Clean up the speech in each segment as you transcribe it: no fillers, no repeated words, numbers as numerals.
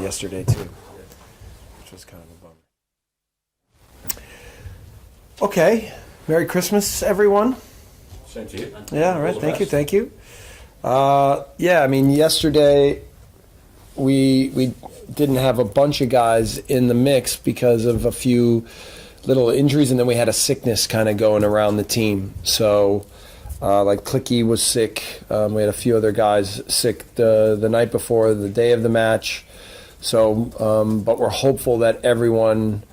yesterday too, which was kind of a bummer. Okay, Merry Christmas, everyone. Same to you. Yeah, all right. Thank you. Yeah, I mean, yesterday we didn't have a bunch of guys in the mix because of a few little injuries, and then we had a sickness kind of going around the team. So, like Clicky was sick. We had a few other guys sick the night before, the day of the match. So, but we're hopeful that everyone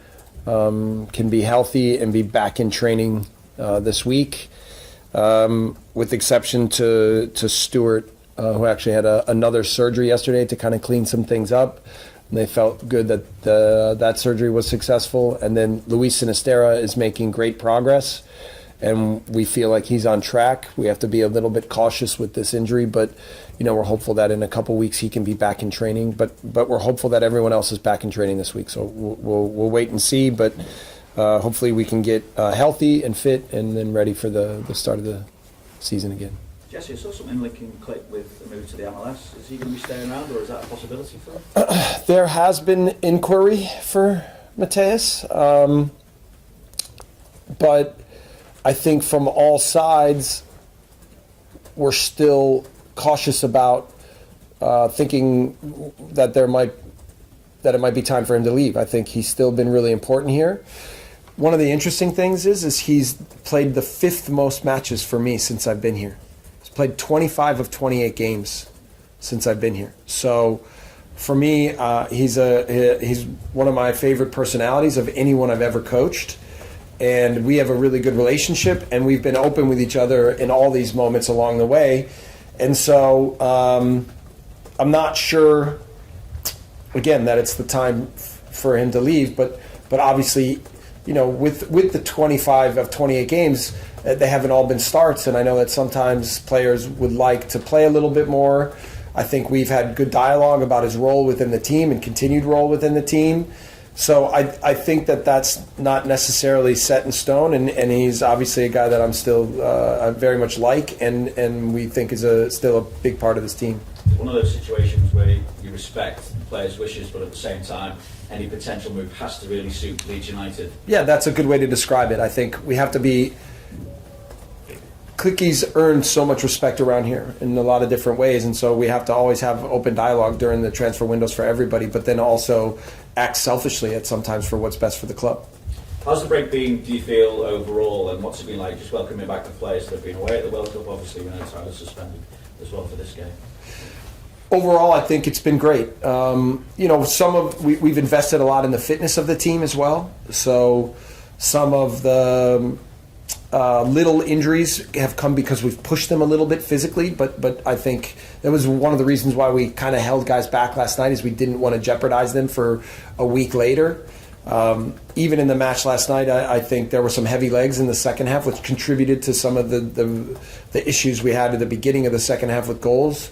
can be healthy and be back in training this week, with exception to Stuart, who actually had another surgery yesterday to kind of clean some things up. And they felt good that that surgery was successful. And then Luis Sinisterra is making great progress, and we feel like he's on track. We have to be a little bit cautious with this injury, but we're hopeful that in a couple weeks he can be back in training. But we're hopeful that everyone else is back in training this week. So we'll wait and see. But hopefully we can get healthy and fit and then ready for the start of the season again. Jesse, I saw something linking Click with a move to the MLS. Is he going to be staying around, or is that a possibility for him? There has been inquiry for Mateus, but I think from all sides, we're still cautious about thinking that it might be time for him to leave. I think he's still been really important here. One of the interesting things is he's played the 5th most matches for me since I've been here. He's played 25 of 28 games since I've been here. So for me, he's one of my favorite personalities of anyone I've ever coached. And we have a really good relationship, and we've been open with each other in all these moments along the way. And so I'm not sure, again, that it's the time for him to leave, but obviously, with the 25 of 28 games, they haven't all been starts, and I know that sometimes players would like to play a little bit more. I think we've had good dialogue about his role within the team and continued role within the team. So I think that that's not necessarily set in stone, and he's obviously a guy that I'm still very much like, and we think is still a big part of this team. One of those situations where you respect the players' wishes, but at the same time, any potential move has to really suit Leeds United. Yeah, that's a good way to describe it. I think we have to be... Clicky's earned so much respect around here in a lot of different ways, and so we have to always have open dialogue during the transfer windows for everybody, but then also act selfishly at sometimes for what's best for the club. How's the break been, do you feel, overall, and what's it been like just welcoming back the players that have been away at the World Cup? Obviously, Tyler's suspended as well for this game. Overall, I think it's been great. We've invested a lot in the fitness of the team as well, so some of the little injuries have come because we've pushed them a little bit physically, but I think that was one of the reasons why we kind of held guys back last night, is we didn't want to jeopardize them for a week later. Even in the match last night, I think there were some heavy legs in the second half, which contributed to some of the issues we had at the beginning of the second half with goals.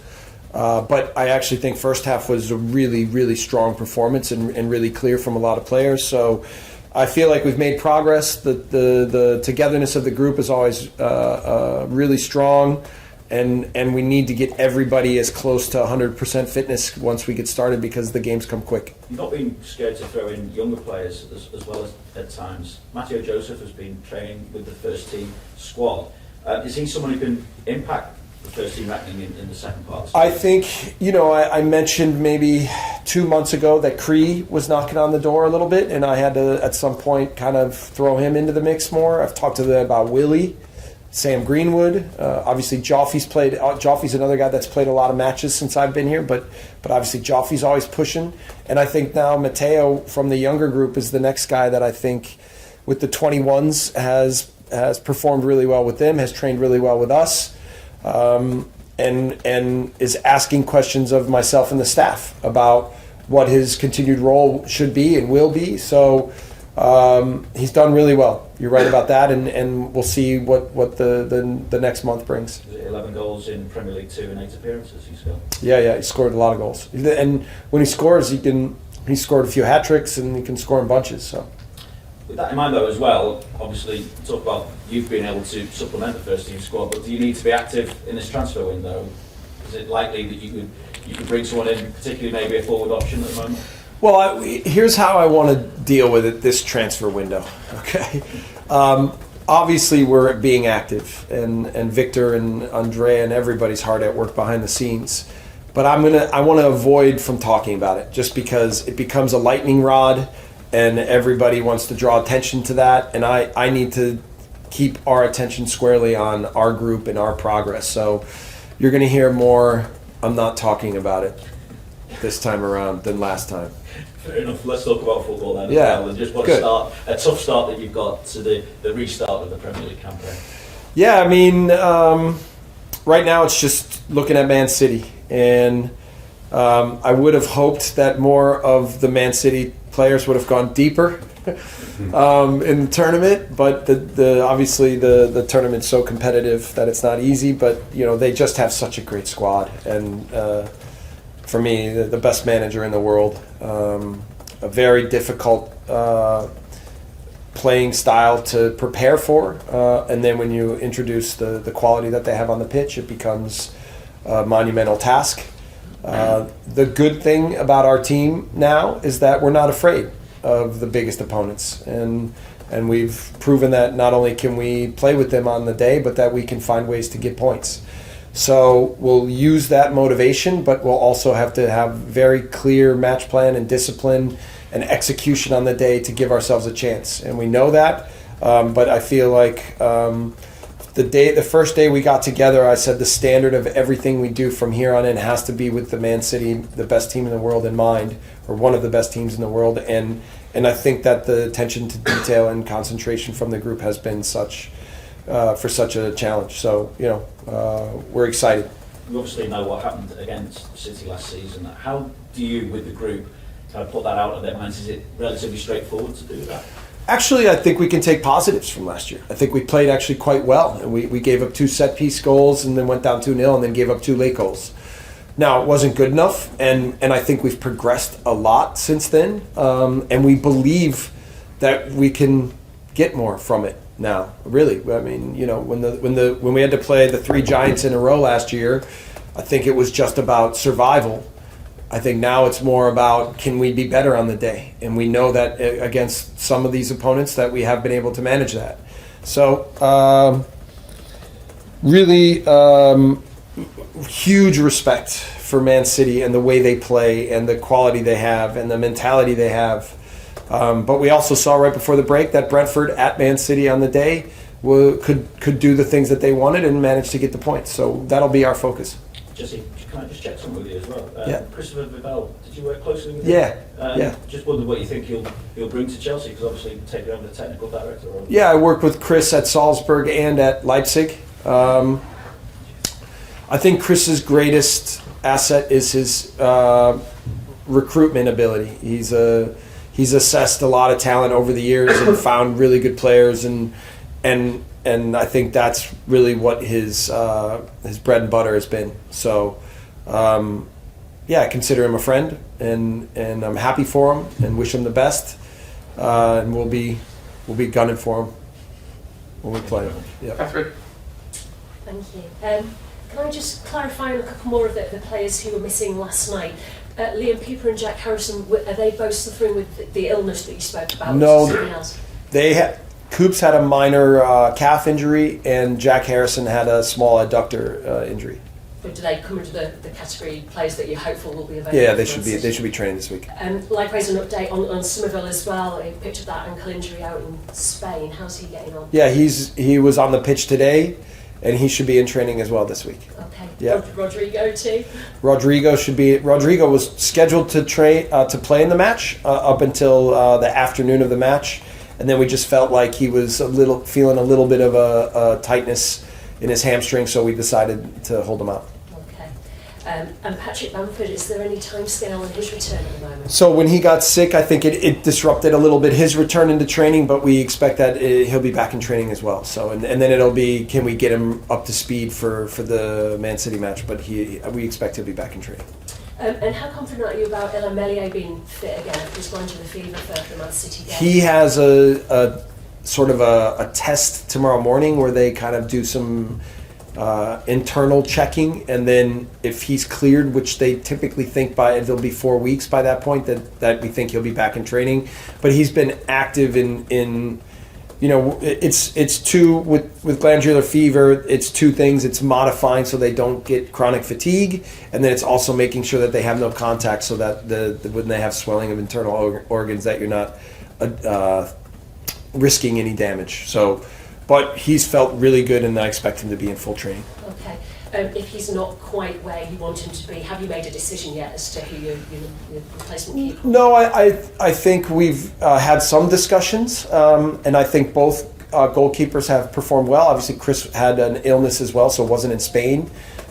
But I actually think first half was a really, really strong performance and really clear from a lot of players. So I feel like we've made progress. The togetherness of the group is always really strong, and we need to get everybody as close to 100% fitness once we get started, because the games come quick. You've not been scared to throw in younger players as well as at times. Matteo Joseph has been training with the first team squad. Is he someone who can impact the first team reckoning in the second part? I think, I mentioned maybe 2 months ago that Cree was knocking on the door a little bit, and I had to, at some point, kind of throw him into the mix more. I've talked to them about Willie, Sam Greenwood. Obviously, Joffy's another guy that's played a lot of matches since I've been here, but obviously Joffy's always pushing. And I think now Matteo from the younger group is the next guy that I think with the 21s has performed really well with them, has trained really well with us. And is asking questions of myself and the staff about what his continued role should be and will be. So he's done really well. You're right about that, and we'll see what the next month brings. 11 goals in Premier League 2 and 8 appearances he scored. Yeah, he scored a lot of goals. And when he scores, he scored a few hat tricks, and he can score in bunches. So. With that in mind, though, as well, obviously, talk about you've been able to supplement the first team squad, but do you need to be active in this transfer window Is it likely that you could bring someone in, particularly maybe a forward option at the moment? Well, here's how I want to deal with it this transfer window. Okay, obviously we're being active, and Victor and Andrea and everybody's hard at work behind the scenes. But I want to avoid from talking about it, just because it becomes a lightning rod, and everybody wants to draw attention to that, and I need to keep our attention squarely on our group and our progress. So you're going to hear more. I'm not talking about it this time around than last time. Fair enough. Let's talk about football then. Yeah, as well, and just what good. a tough start that you've got to the restart of the Premier League campaign. Yeah, I mean, right now it's just looking at Man City, and I would have hoped that more of the Man City players would have gone deeper in the tournament, but obviously the tournament's so competitive that it's not easy. But they just have such a great squad, and for me, the best manager in the world. A very difficult playing style to prepare for, and then when you introduce the quality that they have on the pitch, it becomes a monumental task. The good thing about our team now is that we're not afraid of the biggest opponents, and we've proven that not only can we play with them on the day, but that we can find ways to get points. So we'll use that motivation, but we'll also have to have very clear match plan and discipline and execution on the day to give ourselves a chance. And we know that, but I feel like the first day we got together, I said the standard of everything we do from here on in has to be with the Man City, the best team in the world in mind, or one of the best teams in the world. And I think that the attention to detail and concentration from the group has been for such a challenge. So, we're excited. You obviously know what happened against City last season. How do you, with the group, kind of put that out of their minds? Is it relatively straightforward to do that? Actually, I think we can take positives from last year. I think we played actually quite well, and we gave up 2 set-piece goals and then went down 2-0 and then gave up 2 late goals. Now, it wasn't good enough, and I think we've progressed a lot since then, and we believe that we can get more from it now. Really, I mean, when we had to play the 3 giants in a row last year, I think it was just about survival. I think now it's more about, can we be better on the day? And we know that against some of these opponents that we have been able to manage that. So really huge respect for Man City and the way they play and the quality they have and the mentality they have. But we also saw right before the break that Brentford at Man City on the day could do the things that they wanted and manage to get the points. So that'll be our focus. Jesse, can I just check something with you as well? Yeah. Christopher Vidal, did you work closely with him? Yeah. Just wondered what you think he'll bring to Chelsea, because obviously you'll take over the technical director. Yeah, I worked with Chris at Salzburg and at Leipzig. I think Chris's greatest asset is his recruitment ability. He's assessed a lot of talent over the years and found really good players, and I think that's really what his bread and butter has been. So, I consider him a friend, and I'm happy for him and wish him the best. And we'll be gunning for him when we play him. Yeah. Catherine. Thank you. Can I just clarify on a couple more of the players who were missing last night? Liam Cooper and Jack Harrison, are they both suffering with the illness that you spoke about? No, or something else? Coops had a minor calf injury, and Jack Harrison had a small adductor injury. But do they come into the category players that you're hopeful will be available? Yeah, they should be. They should be training this week. Likewise, an update on Somerville as well. He picked up that ankle injury out in Spain. How's he getting on? Yeah, he was on the pitch today, and he should be in training as well this week. Okay. Yeah. Rodrigo too. Rodrigo was scheduled to play in the match up until the afternoon of the match, and then we just felt like he was feeling a little bit of a tightness in his hamstring, so we decided to hold him out. Okay. And Patrick Bamford, is there any timescale on his return at the moment? So when he got sick, I think it disrupted a little bit his return into training, but we expect that he'll be back in training as well. So and then it'll be, can we get him up to speed for the Man City match? But we expect he'll be back in training. And how confident are you about Elan Meslier being fit again, responding to the fever for the Man City game? He has a sort of a test tomorrow morning where they kind of do some internal checking, and then if he's cleared, which they typically think it'll be 4 weeks by that point, that we think he'll be back in training. But he's been active in it's two with glandular fever. It's two things. It's modifying so they don't get chronic fatigue, and then it's also making sure that they have no contact, so that when they have swelling of internal organs, that you're not risking any damage. So, but he's felt really good, and I expect him to be in full training. Okay. If he's not quite where you want him to be, have you made a decision yet as to who your replacement keeper? No, I think we've had some discussions, and I think both goalkeepers have performed well. Obviously, Chris had an illness as well, so wasn't in Spain.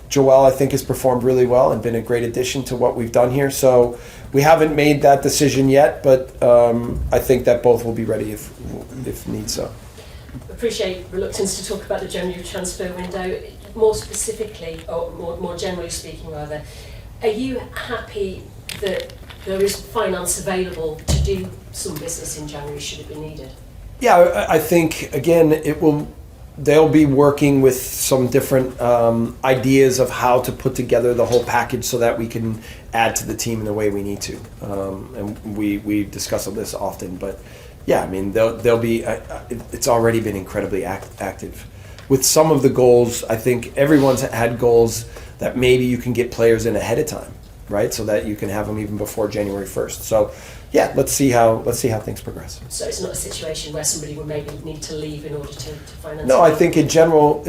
Joel, I think, has performed really well and been a great addition to what we've done here. So we haven't made that decision yet, but I think that both will be ready if need so. Appreciate reluctance to talk about the January transfer window. More specifically, or more generally speaking rather, are you happy that there is finance available to do some business in January should it be needed? Yeah, I think, again, they'll be working with some different ideas of how to put together the whole package so that we can add to the team in the way we need to. And we discuss this often, but yeah, I mean, they'll be, it's already been incredibly active. With some of the goals, I think everyone's had goals that maybe you can get players in ahead of time, right? So that you can have them even before January 1st. So yeah, let's see how things progress. So it's not a situation where somebody would maybe need to leave in order to finance. No, I think in general,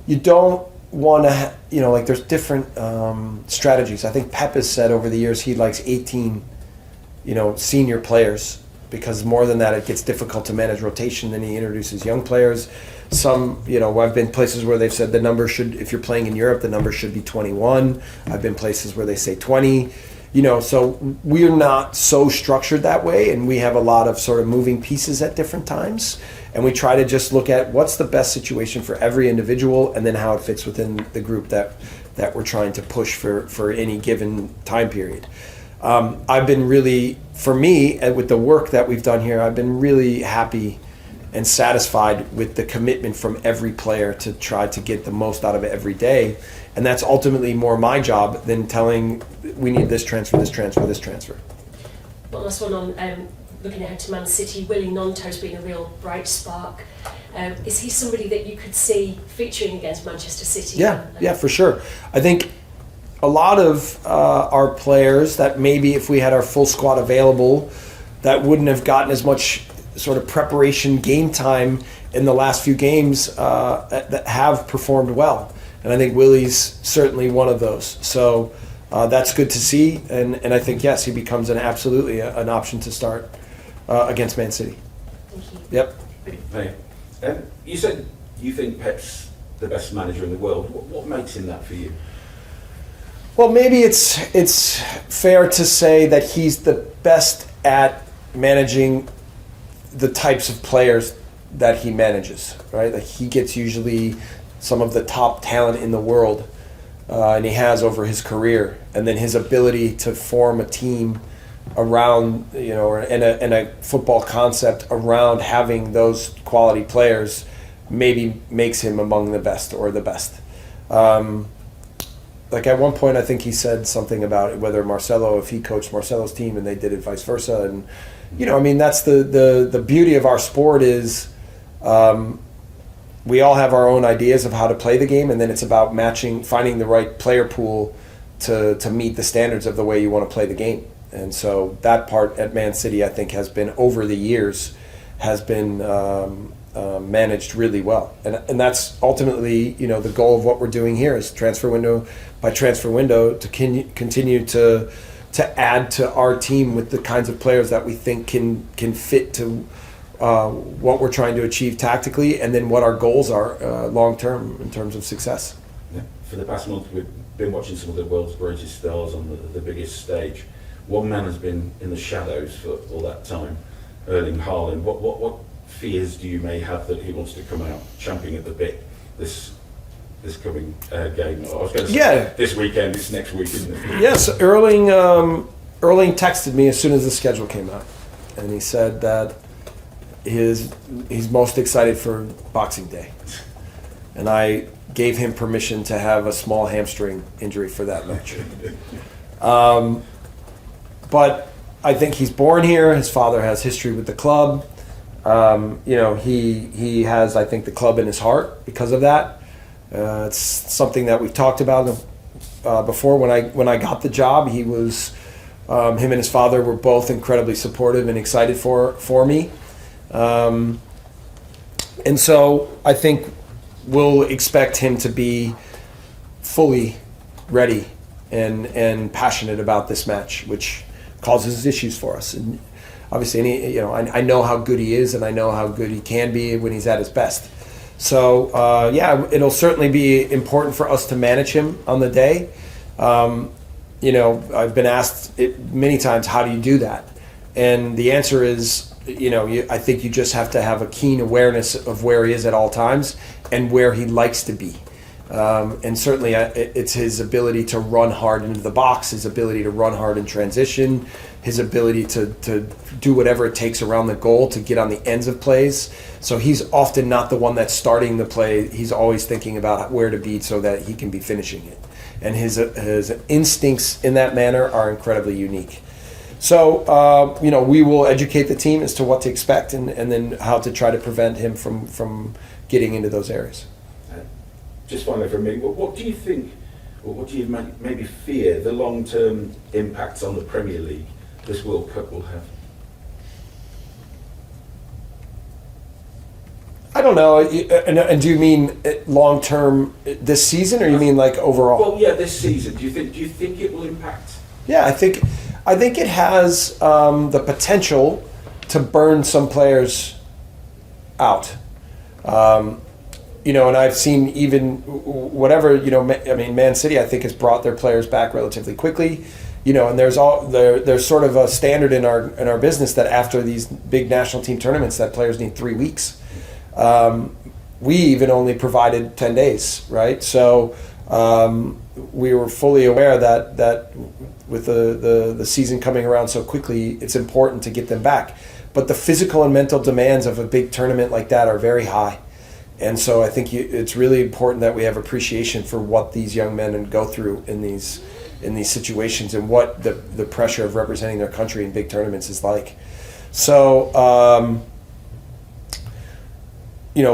you don't want to, there's different strategies. I think Pep has said over the years he likes 18, senior players, because more than that, it gets difficult to manage rotation. Then he introduces young players. Some, I've been places where they've said the number should, if you're playing in Europe, the number should be 21. I've been places where they say 20. So we're not so structured that way, and we have a lot of sort of moving pieces at different times. And we try to just look at what's the best situation for every individual, and then how it fits within the group that we're trying to push for any given time period. I've been really, for me, and with the work that we've done here, I've been really happy and satisfied with the commitment from every player to try to get the most out of it every day. And that's ultimately more my job than telling, we need this transfer, this transfer, this transfer. One last one on looking ahead to Man City. Willie Gnonto's been a real bright spark. Is he somebody that you could see featuring against Manchester City? Yeah, for sure. I think a lot of our players that maybe if we had our full squad available, that wouldn't have gotten as much sort of preparation game time in the last few games that have performed well. And I think Willie's certainly one of those. So that's good to see. And I think, yes, he becomes absolutely an option to start against Man City. Thank you. Yep. Hey, you said you think Pep's the best manager in the world. What makes him that for you? Well, maybe it's fair to say that he's the best at managing the types of players that he manages, right? Like he gets usually some of the top talent in the world, and he has over his career, and then his ability to form a team around, and a football concept around having those quality players maybe makes him among the best or the best. Like at one point, I think he said something about whether Marcelo, if he coached Marcelo's team and they did it vice versa. And, that's the beauty of our sport is we all have our own ideas of how to play the game, and then it's about finding the right player pool to meet the standards of the way you want to play the game. And so that part at Man City, I think, has been, over the years, has been managed really well. And that's ultimately, the goal of what we're doing here is transfer window by transfer window to continue to add to our team with the kinds of players that we think can fit to what we're trying to achieve tactically, and then what our goals are long term in terms of success. Yeah. For the past month, we've been watching some of the world's greatest stars on the biggest stage. One man has been in the shadows for all that time, Erling Haaland. What fears do you may have that he wants to come out champing at the bit this coming game? I was going to say this weekend, it's next week, isn't it? Yes, Erling texted me as soon as the schedule came out, and he said that he's most excited for Boxing Day. and I gave him permission to have a small hamstring injury for that match. But I think he's born here. His father has history with the club. He has, I think, the club in his heart because of that. It's something that we've talked about before. When I got the job, he was him and his father were both incredibly supportive and excited for me. And so I think we'll expect him to be fully ready and passionate about this match, which causes issues for us. And obviously, I know how good he is, and I know how good he can be when he's at his best. So, it'll certainly be important for us to manage him on the day. I've been asked many times, how do you do that? And the answer is, I think you just have to have a keen awareness of where he is at all times and where he likes to be. And certainly it's his ability to run hard into the box, his ability to run hard in transition, his ability to do whatever it takes around the goal to get on the ends of plays. So he's often not the one that's starting the play. He's always thinking about where to be so that he can be finishing it. And his instincts in that manner are incredibly unique. So, we will educate the team as to what to expect and then how to try to prevent him from getting into those areas. Just finally from me, what do you think, or what do you maybe fear the long-term impacts on the Premier League this World Cup will have? I don't know. And do you mean long-term this season, or you mean like overall? Well, yeah, this season. Do you think it will impact? Yeah, I think it has the potential to burn some players out. And I've seen even whatever, Man City, I think, has brought their players back relatively quickly. And there's sort of a standard in our business that after these big national team tournaments that players need 3 weeks. We even only provided 10 days, right? So we were fully aware that with the season coming around so quickly, it's important to get them back. But the physical and mental demands of a big tournament like that are very high. And so I think it's really important that we have appreciation for what these young men go through in these situations and what the pressure of representing their country in big tournaments is like. So,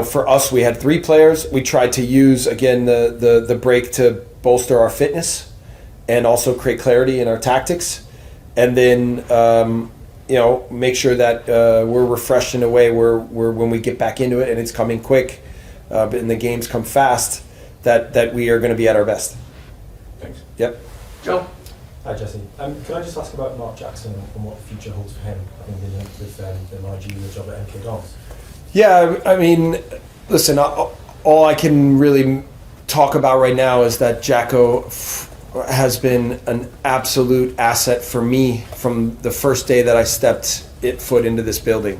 for us, we had 3 players. We tried to use, again, the break to bolster our fitness and also create clarity in our tactics. And then, make sure that we're refreshed in a way where when we get back into it and it's coming quick, and the games come fast, that we are going to be at our best. Thanks. Yep. Joe? Hi Jesse. Can I just ask about Mark Jackson and what the future holds for him? I think the link with the managerial job at MK Dons. Yeah, I mean, listen, all I can really talk about right now is that Jacko has been an absolute asset for me from the first day that I stepped foot into this building.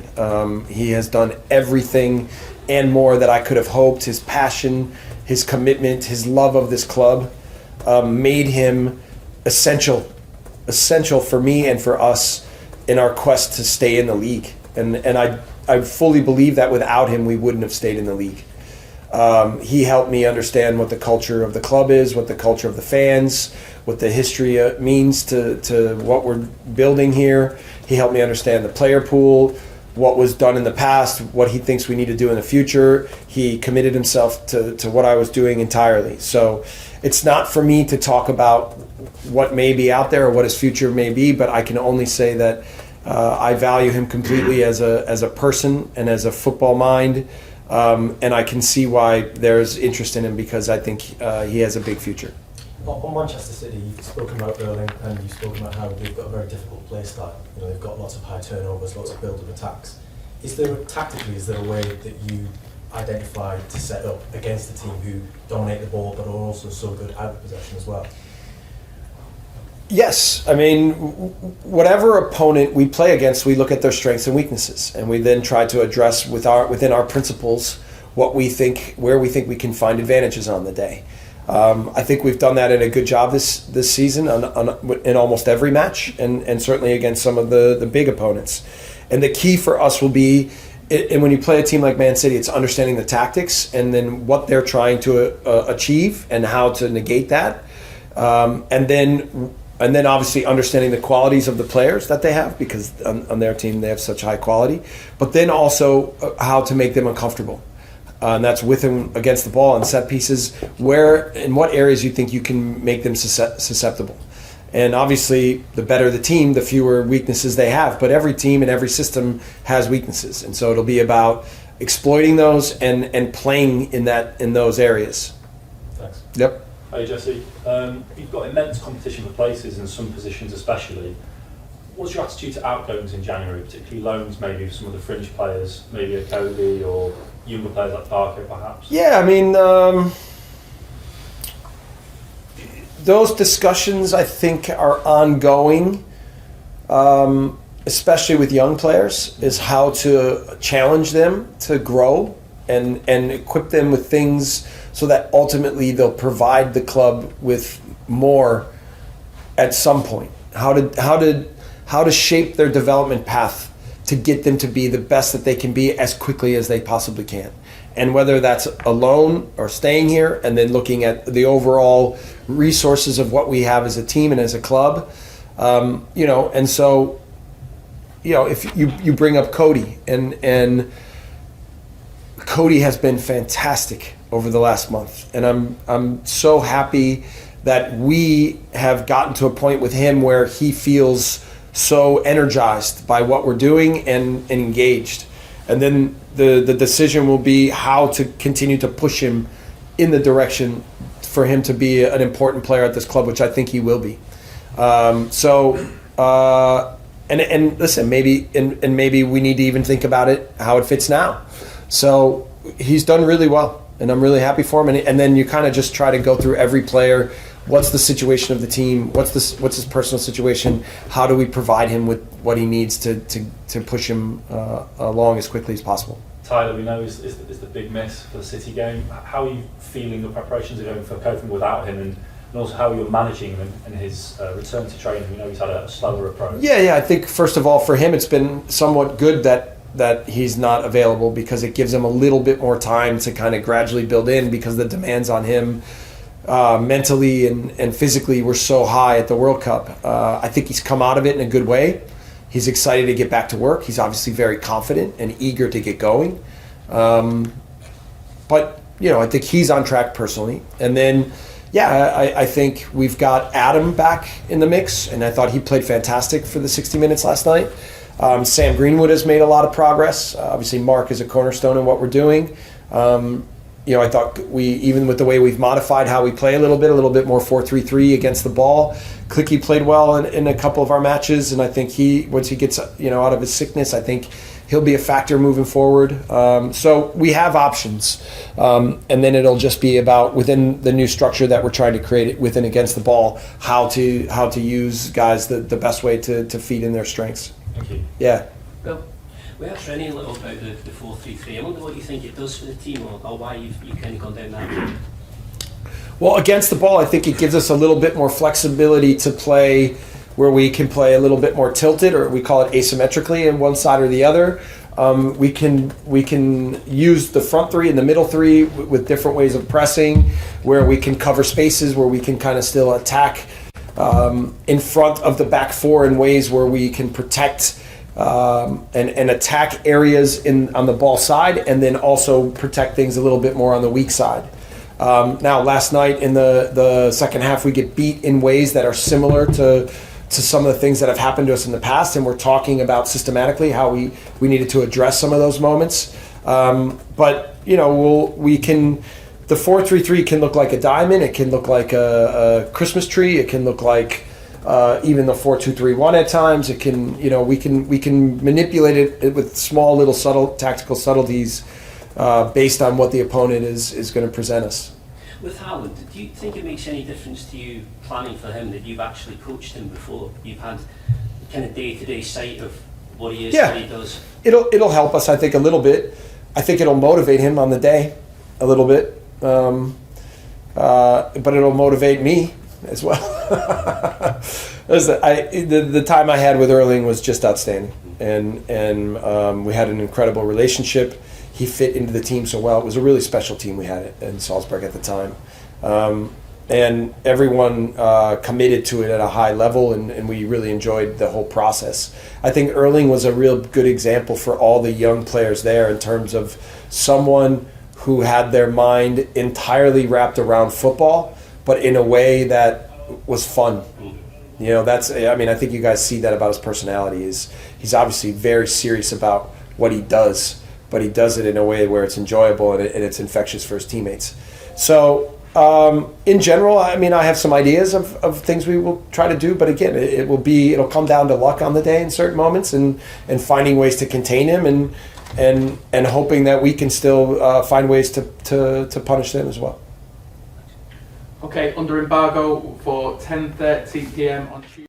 He has done everything and more that I could have hoped. His passion, his commitment, his love of this club made him essential for me and for us in our quest to stay in the league. And I fully believe that without him, we wouldn't have stayed in the league. He helped me understand what the culture of the club is, what the culture of the fans, what the history means to what we're building here. He helped me understand the player pool, what was done in the past, what he thinks we need to do in the future. He committed himself to what I was doing entirely. So it's not for me to talk about what may be out there or what his future may be, but I can only say that I value him completely as a person and as a football mind. And I can see why there's interest in him because I think he has a big future. On Manchester City, you've spoken about Erling and you've spoken about how they've got a very difficult play style. They've got lots of high turnovers, lots of build-up attacks. Is there a way that you identify to set up against a team who dominate the ball but are also so good out of possession as well? Yes, I mean, whatever opponent we play against, we look at their strengths and weaknesses, and we then try to address within our principles where we think we can find advantages on the day. I think we've done that in a good job this season in almost every match, and certainly against some of the big opponents. And the key for us will be and when you play a team like Man City, it's understanding the tactics and then what they're trying to achieve and how to negate that, and then obviously understanding the qualities of the players that they have, because on their team they have such high quality, but then also how to make them uncomfortable. And that's with and against the ball and set pieces, where in what areas you think you can make them susceptible. And obviously, the better the team, the fewer weaknesses they have. But every team and every system has weaknesses, and so it'll be about exploiting those and playing in those areas. Thanks. Yep. Hey Jesse, you've got immense competition for places in some positions especially. What's your attitude to outgoings in January, particularly loans maybe for some of the fringe players, maybe a Kobe or younger players like Parker perhaps? Yeah, I mean, those discussions I think are ongoing, especially with young players, is how to challenge them to grow and equip them with things so that ultimately they'll provide the club with more at some point. How to shape their development path to get them to be the best that they can be as quickly as they possibly can. And whether that's a loan or staying here and then looking at the overall resources of what we have as a team and as a club, and so, if you bring up Cody, and Cody has been fantastic over the last month, and I'm so happy that we have gotten to a point with him where he feels so energized by what we're doing and engaged. And then the decision will be how to continue to push him in the direction for him to be an important player at this club, which I think he will be. And listen, maybe we need to even think about it, how it fits now. So he's done really well, and I'm really happy for him. And then you kind of just try to go through every player. What's the situation of the team? What's his personal situation? How do we provide him with what he needs to push him along as quickly as possible? Tyler, we know is the big miss for the City game. How are you feeling the preparations are going for coping without him, and also how you're managing him in his return to training? We know he's had a slower approach. Yeah. I think first of all for him, it's been somewhat good that he's not available, because it gives him a little bit more time to kind of gradually build in, because the demands on him mentally and physically were so high at the World Cup. I think he's come out of it in a good way. He's excited to get back to work. He's obviously very confident and eager to get going. But, I think he's on track personally. And then, I think we've got Adam back in the mix, and I thought he played fantastic for the 60 minutes last night. Sam Greenwood has made a lot of progress. Obviously, Mark is a cornerstone in what we're doing. I thought even with the way we've modified how we play a little bit more 4-3-3 against the ball. Clicky played well in a couple of our matches, and I think once he gets out of his sickness, I think he'll be a factor moving forward. So we have options, and then it'll just be about within the new structure that we're trying to create within against the ball, how to use guys the best way to feed in their strengths. Thank you. Yeah. Well, we are training a little about the 4-3-3. I wonder what you think it does for the team, or why you've kind of gone down that route. Well, against the ball, I think it gives us a little bit more flexibility to play where we can play a little bit more tilted, or we call it asymmetrically in one side or the other. We can use the front three and the middle three with different ways of pressing, where we can cover spaces, where we can kind of still attack in front of the back four in ways where we can protect and attack areas on the ball side, and then also protect things a little bit more on the weak side. Now, last night in the second half, we get beat in ways that are similar to some of the things that have happened to us in the past, and we're talking about systematically how we needed to address some of those moments. But we can. The 4-3-3 can look like a diamond. It can look like a Christmas tree. It can look like even the 4-2-3-1 at times. It can, we can manipulate it with small little subtle tactical subtleties based on what the opponent is going to present us. With Haaland, do you think it makes any difference to you planning for him that you've actually coached him before? You've had kind of day-to-day sight of what he is, what he does. It'll help us, I think, a little bit. I think it'll motivate him on the day a little bit. But it'll motivate me as well. Listen, the time I had with Erling was just outstanding, and we had an incredible relationship. He fit into the team so well. It was a really special team we had in Salzburg at the time, and everyone committed to it at a high level, and we really enjoyed the whole process. I think Erling was a real good example for all the young players there in terms of someone who had their mind entirely wrapped around football, but in a way that was fun. You know, I think you guys see that about his personality. He's obviously very serious about what he does, but he does it in a way where it's enjoyable and it's infectious for his teammates. So, in general, I have some ideas of things we will try to do, but again, it'll come down to luck on the day in certain moments and finding ways to contain him and hoping that we can still find ways to punish them as well. Okay, under embargo for 10:30 p.m. on Tuesday.